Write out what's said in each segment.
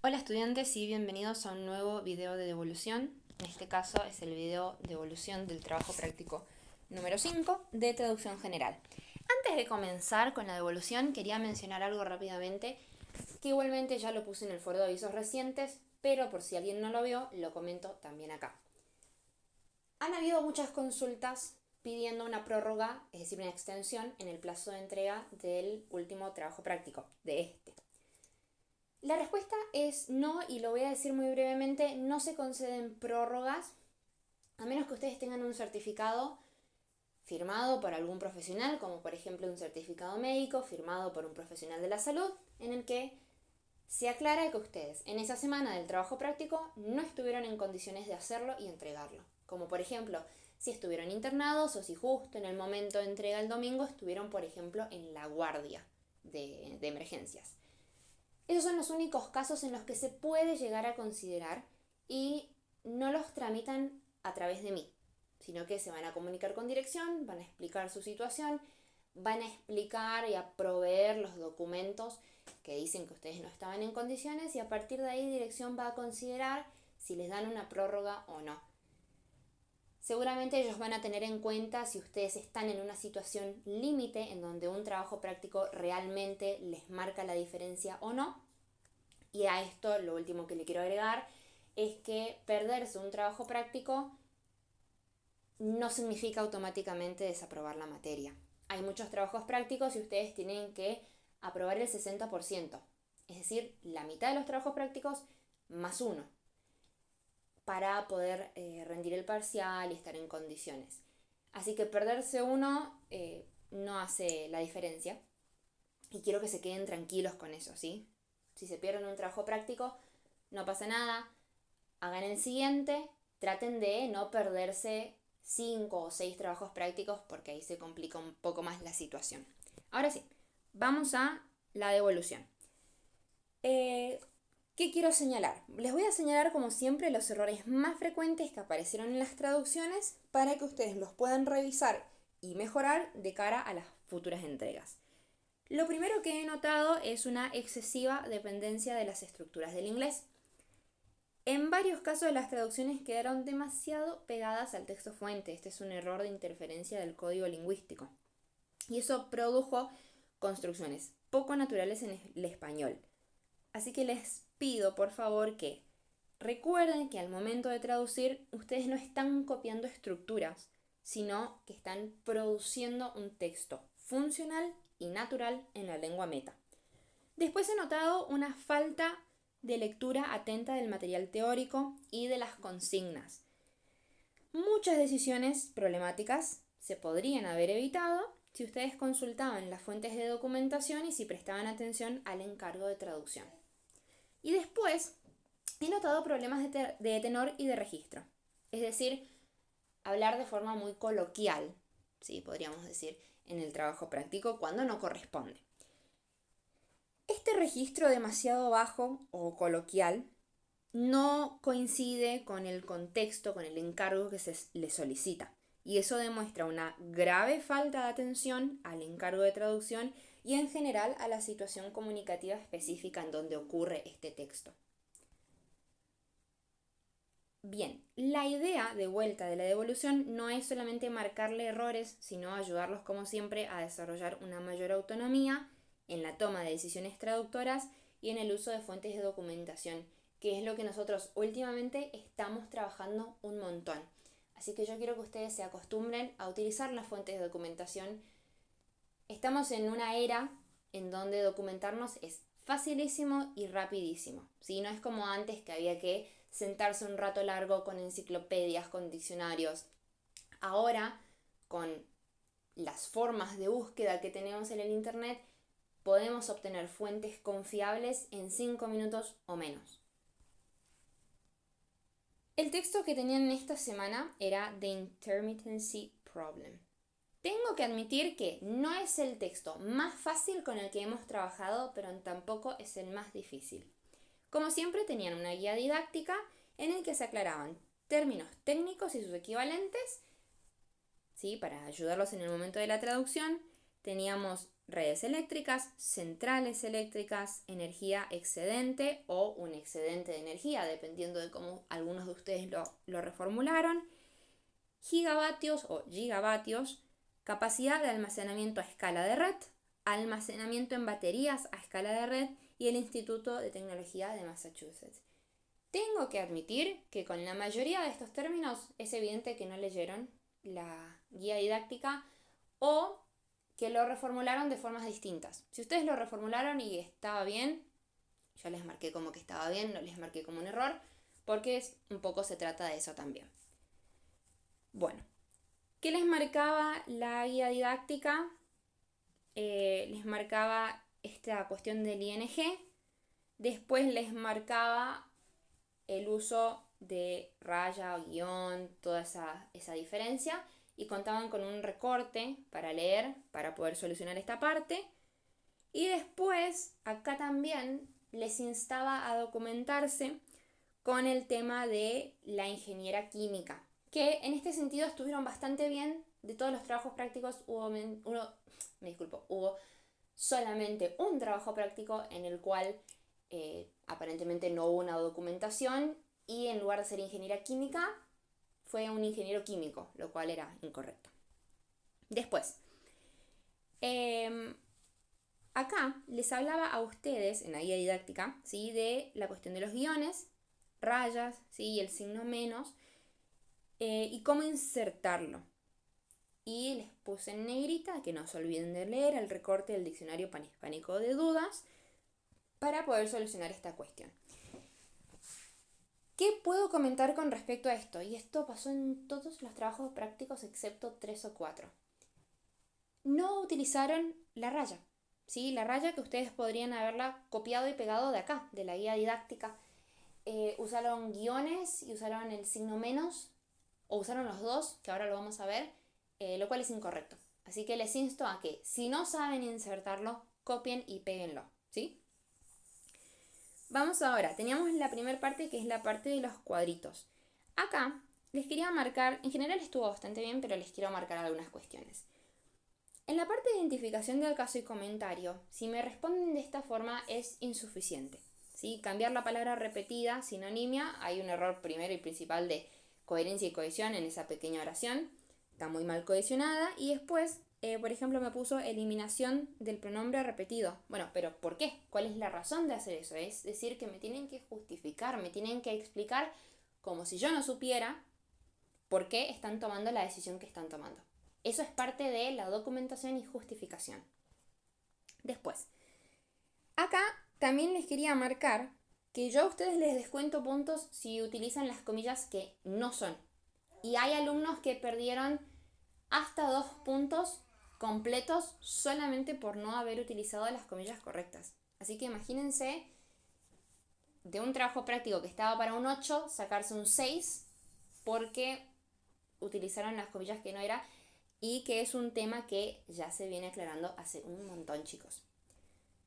Hola estudiantes y bienvenidos a un nuevo video de devolución. En este caso es el video de devolución del trabajo práctico número 5 de traducción general. Antes de comenzar con la devolución quería mencionar algo rápidamente que igualmente ya lo puse en el foro de avisos recientes, pero por si alguien no lo vio, lo comento también acá. Han habido muchas consultas pidiendo una prórroga, es decir, una extensión en el plazo de entrega del último trabajo práctico, de este. La respuesta es no, y lo voy a decir muy brevemente: no se conceden prórrogas a menos que ustedes tengan un certificado firmado por algún profesional, como por ejemplo un certificado médico firmado por un profesional de la salud, en el que se aclara que ustedes en esa semana del trabajo práctico no estuvieron en condiciones de hacerlo y entregarlo. Como por ejemplo, si estuvieron internados o si justo en el momento de entrega el domingo estuvieron, por ejemplo, en la guardia de emergencias. Esos son los únicos casos en los que se puede llegar a considerar y no los tramitan a través de mí, sino que se van a comunicar con dirección, van a explicar su situación, van a explicar y a proveer los documentos que dicen que ustedes no estaban en condiciones, y a partir de ahí dirección va a considerar si les dan una prórroga o no. Seguramente ellos van a tener en cuenta si ustedes están en una situación límite en donde un trabajo práctico realmente les marca la diferencia o no. Y a esto lo último que le quiero agregar es que perderse un trabajo práctico no significa automáticamente desaprobar la materia. Hay muchos trabajos prácticos y ustedes tienen que aprobar el 60%, es decir, la mitad de los trabajos prácticos más uno, para poder rendir el parcial y estar en condiciones. Así que perderse uno no hace la diferencia, y quiero que se queden tranquilos con eso, ¿sí? Si se pierden un trabajo práctico, no pasa nada, hagan el siguiente, traten de no perderse 5 o 6 trabajos prácticos, porque ahí se complica un poco más la situación. Ahora sí, vamos a la devolución. ¿Qué quiero señalar? Les voy a señalar, como siempre, los errores más frecuentes que aparecieron en las traducciones para que ustedes los puedan revisar y mejorar de cara a las futuras entregas. Lo primero que he notado es una excesiva dependencia de las estructuras del inglés. En varios casos las traducciones quedaron demasiado pegadas al texto fuente. Este es un error de interferencia del código lingüístico. Y eso produjo construcciones poco naturales en el español. Así que les pido por favor que recuerden que al momento de traducir ustedes no están copiando estructuras, sino que están produciendo un texto funcional y natural en la lengua meta. Después he notado una falta de lectura atenta del material teórico y de las consignas. Muchas decisiones problemáticas se podrían haber evitado si ustedes consultaban las fuentes de documentación y si prestaban atención al encargo de traducción. Y después he notado problemas de tenor y de registro. Es decir, hablar de forma muy coloquial, ¿sí? Podríamos decir, en el trabajo práctico cuando no corresponde. Este registro demasiado bajo o coloquial no coincide con el contexto, con el encargo que se le solicita. Y eso demuestra una grave falta de atención al encargo de traducción y en general a la situación comunicativa específica en donde ocurre este texto. Bien, la idea de vuelta de la devolución no es solamente marcarle errores, sino ayudarlos como siempre a desarrollar una mayor autonomía en la toma de decisiones traductoras y en el uso de fuentes de documentación, que es lo que nosotros últimamente estamos trabajando un montón. Así que yo quiero que ustedes se acostumbren a utilizar las fuentes de documentación. Estamos en una era en donde documentarnos es facilísimo y rapidísimo, ¿sí? No es como antes, que había que sentarse un rato largo con enciclopedias, con diccionarios. Ahora, con las formas de búsqueda que tenemos en el internet, podemos obtener fuentes confiables en 5 minutos o menos. El texto que tenían esta semana era The Intermittency Problem. Tengo que admitir que no es el texto más fácil con el que hemos trabajado, pero tampoco es el más difícil. Como siempre, tenían una guía didáctica en el que se aclaraban términos técnicos y sus equivalentes, ¿sí? Para ayudarlos en el momento de la traducción. Teníamos redes eléctricas, centrales eléctricas, energía excedente o un excedente de energía, dependiendo de cómo algunos de ustedes lo reformularon, gigavatios o gigavatios, capacidad de almacenamiento a escala de red, almacenamiento en baterías a escala de red y el Instituto de Tecnología de Massachusetts. Tengo que admitir que con la mayoría de estos términos es evidente que no leyeron la guía didáctica o que lo reformularon de formas distintas. Si ustedes lo reformularon y estaba bien, yo les marqué como que estaba bien, no les marqué como un error, porque un poco se trata de eso también. Bueno, ¿qué les marcaba la guía didáctica? Les marcaba esta cuestión del ING, después les marcaba el uso de raya o guión, toda esa diferencia, y contaban con un recorte para leer, para poder solucionar esta parte. Y después, acá también les instaba a documentarse con el tema de la ingeniera química, que en este sentido estuvieron bastante bien. De todos los trabajos prácticos hubo solamente un trabajo práctico en el cual aparentemente no hubo una documentación y en lugar de ser ingeniera química fue un ingeniero químico, lo cual era incorrecto. Después, acá les hablaba a ustedes en la guía didáctica, ¿sí?, de la cuestión de los guiones, rayas, ¿sí?, y el signo menos, y cómo insertarlo. Y les puse en negrita, que no se olviden de leer el recorte del diccionario panhispánico de dudas para poder solucionar esta cuestión. ¿Qué puedo comentar con respecto a esto? Y esto pasó en todos los trabajos prácticos excepto 3 o 4. No utilizaron la raya, ¿sí? La raya que ustedes podrían haberla copiado y pegado de acá, de la guía didáctica. Usaron guiones y usaron el signo menos, o usaron los dos, que ahora lo vamos a ver, lo cual es incorrecto. Así que les insto a que, si no saben insertarlo, copien y péguenlo, ¿sí? Vamos ahora, teníamos la primera parte que es la parte de los cuadritos. Acá les quería marcar, en general estuvo bastante bien, pero les quiero marcar algunas cuestiones. En la parte de identificación del caso y comentario, si me responden de esta forma es insuficiente, ¿sí? Cambiar la palabra repetida, sinonimia, hay un error primero y principal de coherencia y cohesión en esa pequeña oración, está muy mal cohesionada, y después, por ejemplo, me puso eliminación del pronombre repetido. Bueno, pero ¿por qué? ¿Cuál es la razón de hacer eso? Es decir, que me tienen que justificar, me tienen que explicar como si yo no supiera por qué están tomando la decisión que están tomando. Eso es parte de la documentación y justificación. Después, acá también les quería marcar que yo a ustedes les descuento puntos si utilizan las comillas que no son. Y hay alumnos que perdieron hasta 2 puntos completos solamente por no haber utilizado las comillas correctas. Así que imagínense de un trabajo práctico que estaba para un 8, sacarse un 6 porque utilizaron las comillas que no era, y que es un tema que ya se viene aclarando hace un montón, chicos.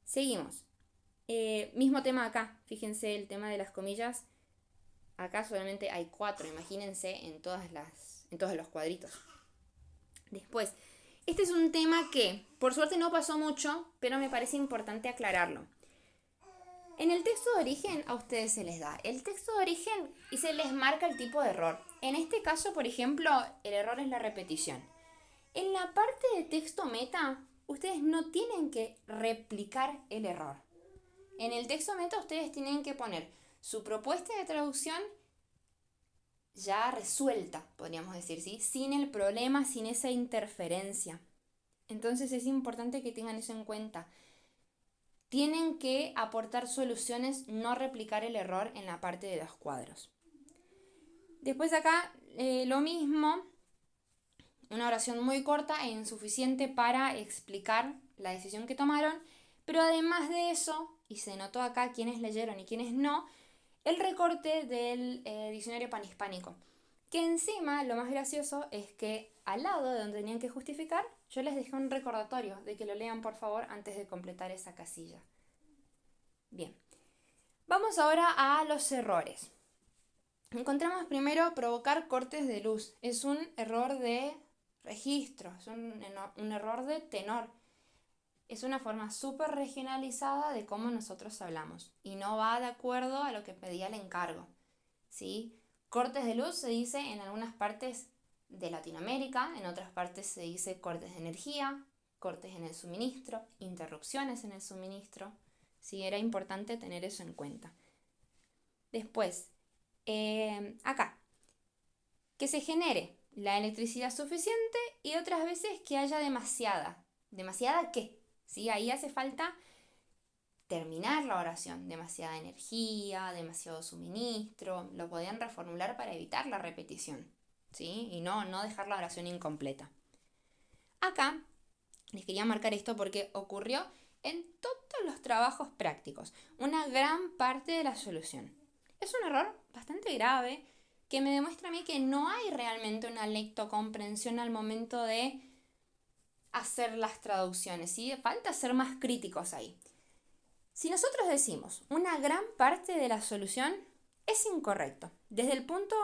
Seguimos. Mismo tema acá, fíjense el tema de las comillas. Acá solamente hay 4, imagínense en todos los cuadritos. Después, este es un tema que por suerte no pasó mucho, pero me parece importante aclararlo. En el texto de origen a ustedes se les da el texto de origen y se les marca el tipo de error. En este caso, por ejemplo, el error es la repetición. En la parte de texto meta, ustedes no tienen que replicar el error. En el texto meta ustedes tienen que poner su propuesta de traducción ya resuelta, podríamos decir, ¿sí?, sin el problema, sin esa interferencia. Entonces es importante que tengan eso en cuenta. Tienen que aportar soluciones, no replicar el error en la parte de los cuadros. Después acá lo mismo, una oración muy corta e insuficiente para explicar la decisión que tomaron, pero además de eso, y se notó acá quiénes leyeron y quiénes no, el recorte del diccionario panhispánico. Que encima lo más gracioso es que al lado de donde tenían que justificar, yo les dejé un recordatorio de que lo lean por favor antes de completar esa casilla. Bien, vamos ahora a los errores. Encontramos primero provocar cortes de luz. Es un error de registro, es un error de tenor. es una forma súper regionalizada de cómo nosotros hablamos y no va de acuerdo a lo que pedía el encargo, ¿sí? Cortes de luz se dice en algunas partes de Latinoamérica, en otras partes se dice cortes de energía, cortes en el suministro, interrupciones en el suministro, ¿sí? Era importante tener eso en cuenta. Después, acá, que se genere la electricidad suficiente y otras veces que haya demasiada. ¿Demasiada qué? ¿Sí? Ahí hace falta terminar la oración. Demasiada energía, demasiado suministro. Lo podían reformular para evitar la repetición, ¿sí? Y no dejar la oración incompleta. Acá les quería marcar esto porque ocurrió en todos los trabajos prácticos. Una gran parte de la solución. Es un error bastante grave que me demuestra a mí que no hay realmente una lectocomprensión al momento de hacer las traducciones, ¿sí? Falta ser más críticos ahí. Si nosotros decimos una gran parte de la solución, es incorrecto. Desde el punto,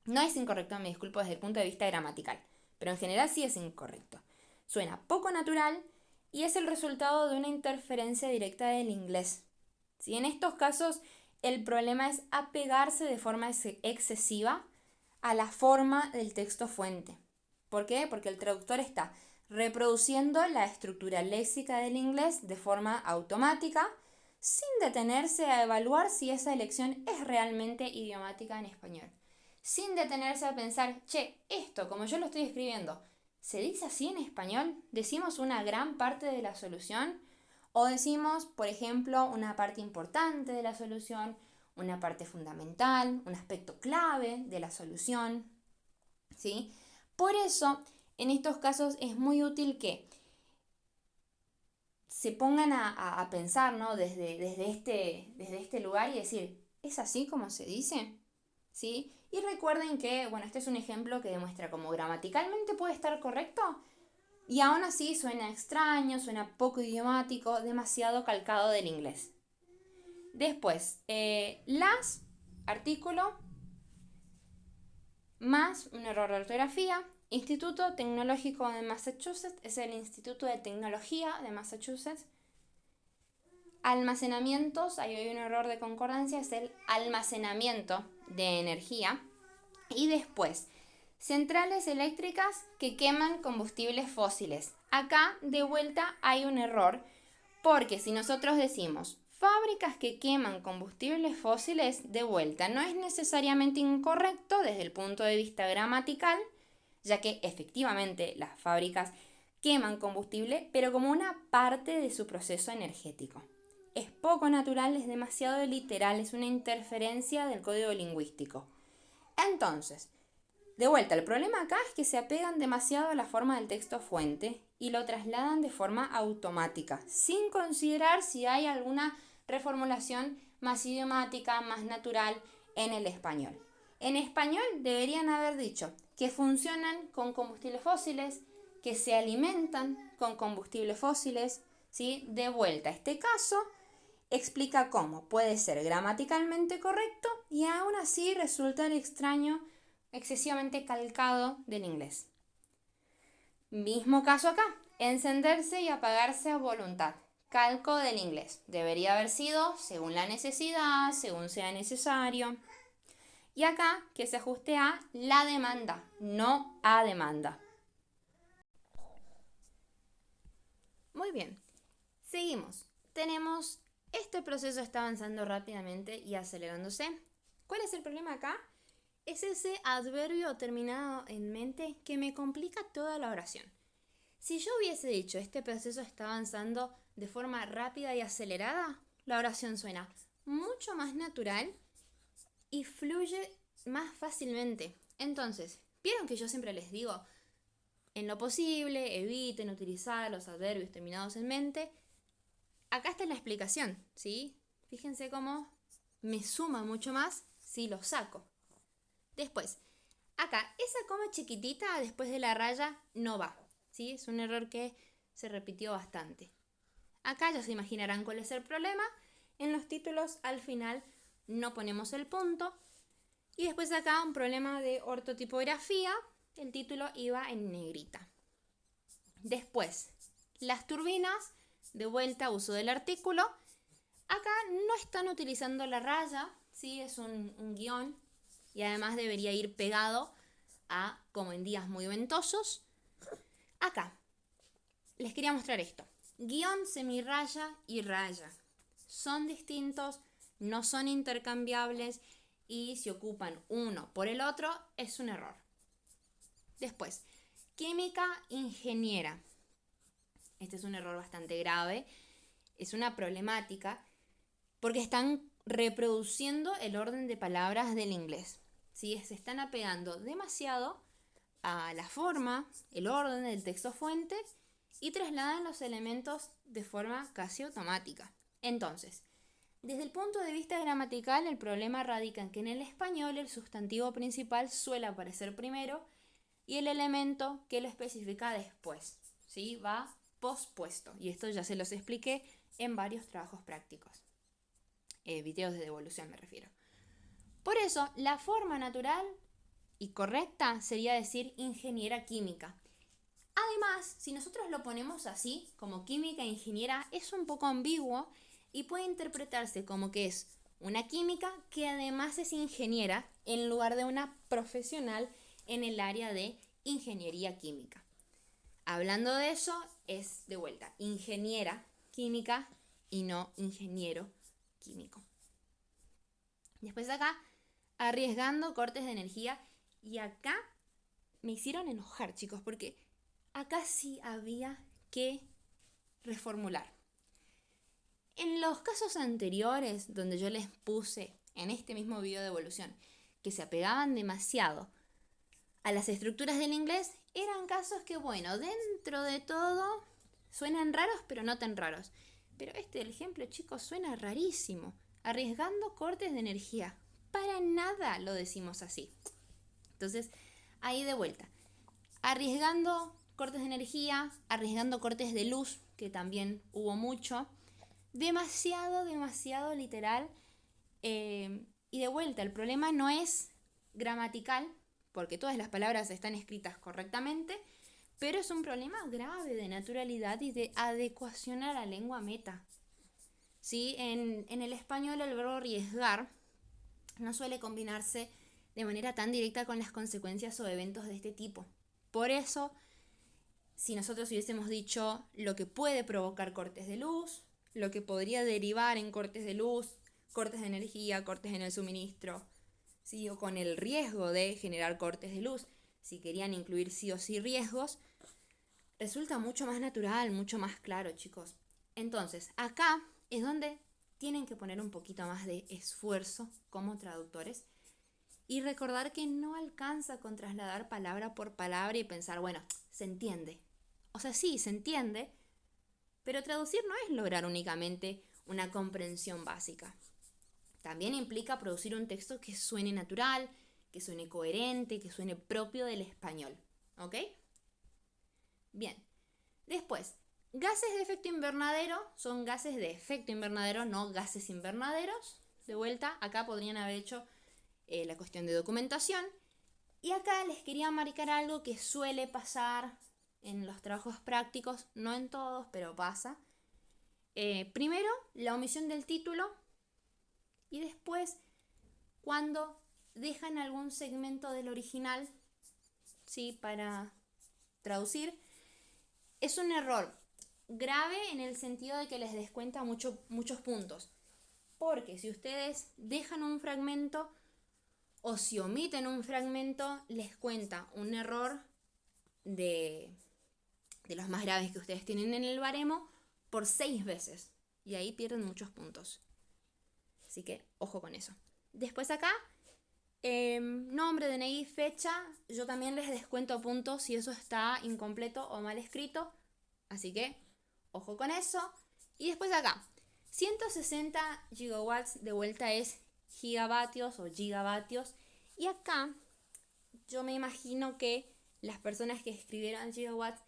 no es incorrecto, me disculpo, desde el punto de vista gramatical, pero en general sí es incorrecto. Suena poco natural y es el resultado de una interferencia directa del inglés. ¿Sí? En estos casos, el problema es apegarse de forma excesiva a la forma del texto fuente. ¿Por qué? Porque el traductor está reproduciendo la estructura léxica del inglés de forma automática, sin detenerse a evaluar si esa elección es realmente idiomática en español. Sin detenerse a pensar, che, esto, como yo lo estoy escribiendo, ¿se dice así en español? ¿Decimos una gran parte de la solución? ¿O decimos, por ejemplo, una parte importante de la solución, una parte fundamental, un aspecto clave de la solución? ¿Sí? Por eso, en estos casos es muy útil que se pongan a pensar, ¿no? desde este lugar y decir, ¿es así como se dice? ¿Sí? Y recuerden que, bueno, este es un ejemplo que demuestra cómo gramaticalmente puede estar correcto y aún así suena extraño, suena poco idiomático, demasiado calcado del inglés. Después, las, artículo, más un error de ortografía. Instituto Tecnológico de Massachusetts es el Instituto de Tecnología de Massachusetts. Almacenamientos, ahí hay un error de concordancia, es el almacenamiento de energía. Y después, centrales eléctricas que queman combustibles fósiles. Acá, de vuelta, hay un error, porque si nosotros decimos fábricas que queman combustibles fósiles, de vuelta, no es necesariamente incorrecto desde el punto de vista gramatical, ya que efectivamente las fábricas queman combustible, pero como una parte de su proceso energético. Es poco natural, es demasiado literal, es una interferencia del código lingüístico. Entonces, de vuelta, el problema acá es que se apegan demasiado a la forma del texto fuente y lo trasladan de forma automática, sin considerar si hay alguna reformulación más idiomática, más natural en el español. En español deberían haber dicho que funcionan con combustibles fósiles, que se alimentan con combustibles fósiles, ¿sí? De vuelta, este caso explica cómo puede ser gramaticalmente correcto y aún así resultar extraño, excesivamente calcado del inglés. Mismo caso acá, encenderse y apagarse a voluntad. Calco del inglés. Debería haber sido según la necesidad, según sea necesario. Y acá que se ajuste a la demanda, no a demanda. Muy bien, seguimos. Tenemos, este proceso está avanzando rápidamente y acelerándose. ¿Cuál es el problema acá? Es ese adverbio terminado en mente que me complica toda la oración. Si yo hubiese dicho este proceso está avanzando de forma rápida y acelerada, la oración suena mucho más natural y fluye más fácilmente. Entonces, ¿vieron que yo siempre les digo, en lo posible, eviten utilizar los adverbios terminados en mente? Acá está la explicación, ¿sí? Fíjense cómo me suma mucho más si lo saco. Después, acá, esa coma chiquitita después de la raya no va, ¿sí? Es un error que se repitió bastante. Acá ya se imaginarán cuál es el problema. En los títulos al final no ponemos el punto. Y después acá un problema de ortotipografía. El título iba en negrita. Después, Las turbinas, de vuelta, uso del artículo. Acá no están utilizando la raya, ¿sí? Es un guión y además debería ir pegado a como en días muy ventosos. Acá, les quería mostrar esto. Guión, semirraya y raya. Son distintos, no son intercambiables y si ocupan uno por el otro es un error. Después, química ingeniera. Este es un error bastante grave. Es una problemática porque están reproduciendo el orden de palabras del inglés. ¿Sí? Se están apegando demasiado a la forma, el orden del texto fuente y trasladan los elementos de forma casi automática. Entonces, desde el punto de vista gramatical, el problema radica en que en el español el sustantivo principal suele aparecer primero y el elemento que lo especifica después, ¿sí? Va pospuesto. Y esto ya se los expliqué en varios trabajos prácticos. Videos de devolución me refiero. Por eso, la forma natural y correcta sería decir ingeniera química. Además, si nosotros lo ponemos así, como química ingeniera, es un poco ambiguo y puede interpretarse como que es una química que además es ingeniera en lugar de una profesional en el área de ingeniería química. Hablando de eso, es de vuelta ingeniera química y no ingeniero químico. Después acá, arriesgando cortes de energía. Y acá me hicieron enojar, chicos, porque acá sí había que reformular. En los casos anteriores, donde yo les puse en este mismo video de evolución, que se apegaban demasiado a las estructuras del inglés, eran casos que, bueno, dentro de todo suenan raros, pero no tan raros. Pero el ejemplo, chicos, suena rarísimo. Arriesgando cortes de energía. Para nada lo decimos así. Entonces, ahí de vuelta. Arriesgando cortes de energía, arriesgando cortes de luz, que también hubo mucho. Demasiado literal. Y de vuelta, el problema no es gramatical, porque todas las palabras están escritas correctamente, pero es un problema grave de naturalidad y de adecuación a la lengua meta. ¿Sí? En el español el verbo arriesgar no suele combinarse de manera tan directa con las consecuencias o eventos de este tipo. Por eso, si nosotros hubiésemos dicho lo que puede provocar cortes de luz, lo que podría derivar en cortes de luz, cortes de energía, cortes en el suministro, ¿sí? O con el riesgo de generar cortes de luz, si querían incluir sí o sí riesgos, resulta mucho más natural, mucho más claro, chicos. Entonces, acá es donde tienen que poner un poquito más de esfuerzo como traductores y recordar que no alcanza con trasladar palabra por palabra y pensar, bueno, se entiende. O sea, sí, se entiende, pero traducir no es lograr únicamente una comprensión básica. También implica producir un texto que suene natural, que suene coherente, que suene propio del español. ¿Ok? Bien. Después, gases de efecto invernadero son gases de efecto invernadero, no gases invernaderos. De vuelta, acá podrían haber hecho la cuestión de documentación. Y acá les quería marcar algo que suele pasar en los trabajos prácticos, no en todos, pero pasa. Primero, la omisión del título y después, cuando dejan algún segmento del original, ¿sí? Para traducir, es un error grave en el sentido de que les descuenta muchos puntos. Porque si ustedes dejan un fragmento o si omiten un fragmento, les cuenta un error de los más graves que ustedes tienen en el baremo por 6 veces. Y ahí pierden muchos puntos. Así que ojo con eso. Después acá, nombre, DNI, fecha. Yo también les descuento puntos si eso está incompleto o mal escrito. Así que ojo con eso. Y después acá, 160 gigawatts de vuelta es gigavatios o gigavatios. Y acá yo me imagino que las personas que escribieron gigawatts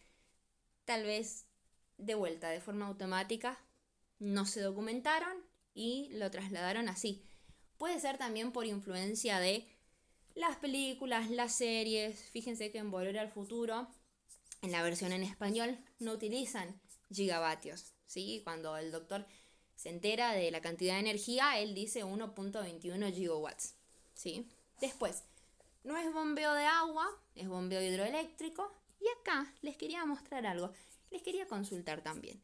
tal vez de vuelta de forma automática no se documentaron y lo trasladaron así. Puede ser también por influencia de las películas, las series. Fíjense que en Volver al Futuro, en la versión en español, no utilizan gigavatios, ¿sí? Cuando el doctor se entera de la cantidad de energía, él dice 1.21 gigawatts, ¿sí? Después, no es bombeo de agua, es bombeo hidroeléctrico. Y acá les quería mostrar algo, les quería consultar también.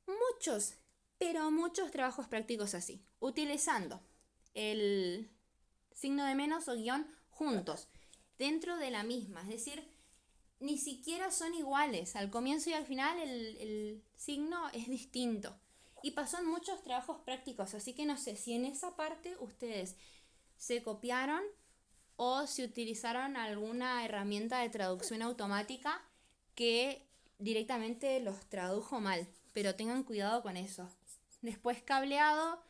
Muchos, pero muchos trabajos prácticos así, utilizando el signo de menos o guión juntos, dentro de la misma, es decir, ni siquiera son iguales, al comienzo y al final el signo es distinto. Y pasó en muchos trabajos prácticos, así que no sé si en esa parte ustedes se copiaron o si utilizaron alguna herramienta de traducción automática que directamente los tradujo mal, pero tengan cuidado con eso. Después cableado,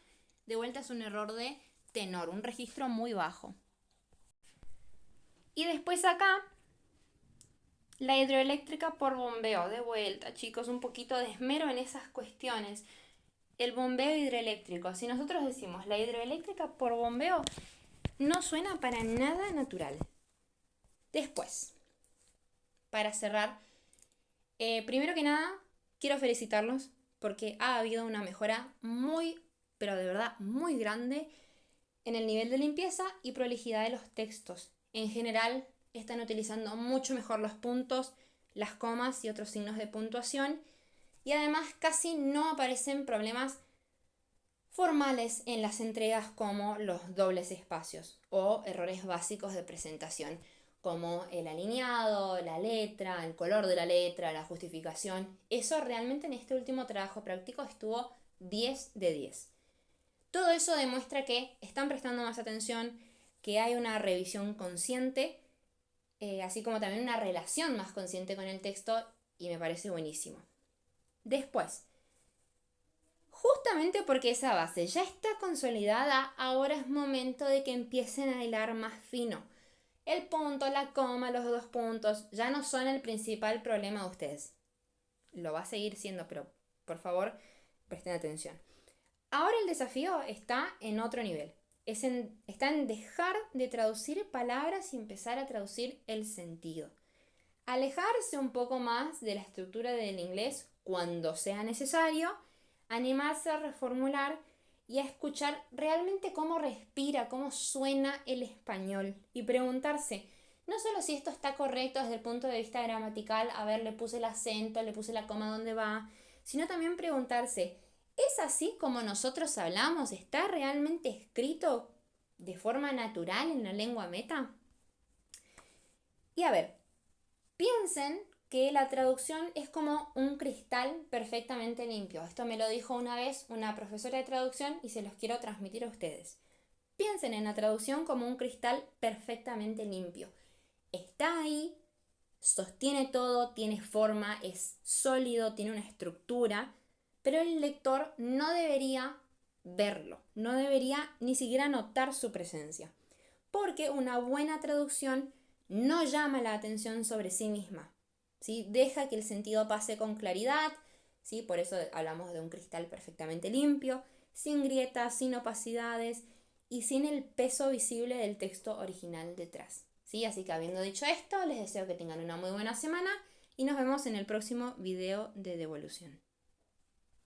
de vuelta es un error de tenor, un registro muy bajo. Y después acá, la hidroeléctrica por bombeo, de vuelta, chicos, un poquito de esmero en esas cuestiones. El bombeo hidroeléctrico, si nosotros decimos la hidroeléctrica por bombeo, no suena para nada natural. Después, para cerrar, primero que nada, quiero felicitarlos porque ha habido una mejora muy, pero de verdad muy grande en el nivel de limpieza y prolijidad de los textos. En general, están utilizando mucho mejor los puntos, las comas y otros signos de puntuación. Y además casi no aparecen problemas formales en las entregas como los dobles espacios o errores básicos de presentación como el alineado, la letra, el color de la letra, la justificación. Eso realmente en este último trabajo práctico estuvo 10 de 10. Todo eso demuestra que están prestando más atención, que hay una revisión consciente, así como también una relación más consciente con el texto, y me parece buenísimo. Después, justamente porque esa base ya está consolidada, ahora es momento de que empiecen a hilar más fino. El punto, la coma, los dos puntos ya no son el principal problema de ustedes. Lo va a seguir siendo, pero por favor presten atención. Ahora el desafío está en otro nivel. Está en dejar de traducir palabras y empezar a traducir el sentido. Alejarse un poco más de la estructura del inglés cuando sea necesario, animarse a reformular y a escuchar realmente cómo respira, cómo suena el español y preguntarse, no solo si esto está correcto desde el punto de vista gramatical, a ver, le puse el acento, le puse la coma donde va, sino también preguntarse, ¿es así como nosotros hablamos? ¿Está realmente escrito de forma natural en la lengua meta? Y a ver, piensen que la traducción es como un cristal perfectamente limpio. Esto me lo dijo una vez una profesora de traducción y se los quiero transmitir a ustedes. Piensen en la traducción como un cristal perfectamente limpio. Está ahí, sostiene todo, tiene forma, es sólido, tiene una estructura, pero el lector no debería verlo, no debería ni siquiera notar su presencia, porque una buena traducción no llama la atención sobre sí misma, ¿sí? Deja que el sentido pase con claridad, ¿sí? Por eso hablamos de un cristal perfectamente limpio, sin grietas, sin opacidades y sin el peso visible del texto original detrás, ¿sí? Así que habiendo dicho esto, les deseo que tengan una muy buena semana y nos vemos en el próximo video de devolución.